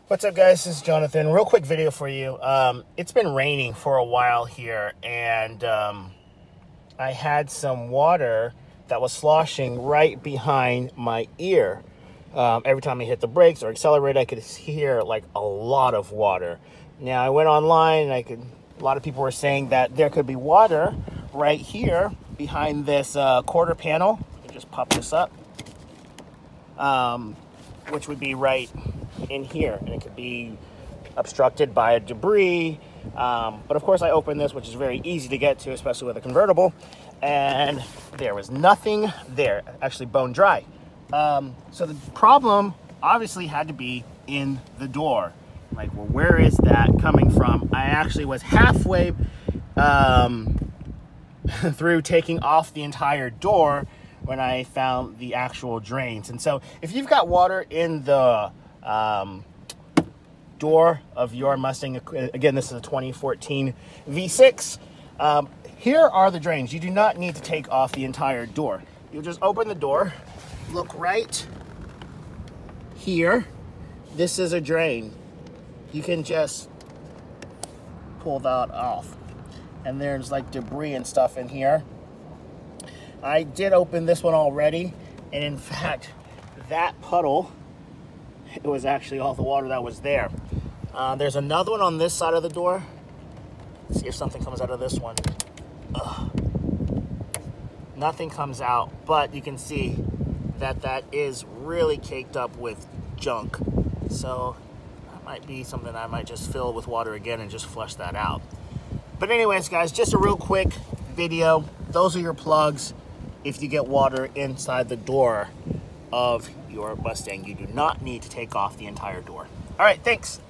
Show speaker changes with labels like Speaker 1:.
Speaker 1: What's up, guys? This is Jonathan. Real quick video for you. It's been raining for a while here, and I had some water that was sloshing right behind my ear. Every time I hit the brakes or accelerate, I could hear like a lot of water. Now, I went online, and a lot of people were saying that there could be water right here behind this quarter panel. Let me just pop this up, which would be right in here, and it could be obstructed by a debris, but of course I opened this, which is very easy to get to, especially with a convertible, and there was nothing there, actually bone dry. So the problem obviously had to be in the door. Like, well, where is that coming from? I actually was halfway through taking off the entire door when I found the actual drains. And so if you've got water in the door of your Mustang, again, this is a 2014 V6, here are the drains. You do not need to take off the entire door. You'll just open the door, look right here. This is a drain. You can just pull that off, and there's like debris and stuff in here. I did open this one already, and in fact, that puddle, it was actually all the water that was there. There's another one on this side of the door. Let's see if something comes out of this one. Ugh. Nothing comes out, but you can see that that is really caked up with junk. So that might be something I might just fill with water again and just flush that out. But anyways, guys, just a real quick video. Those are your plugs if you get water inside the door of your Mustang. You do not need to take off the entire door. All right, thanks.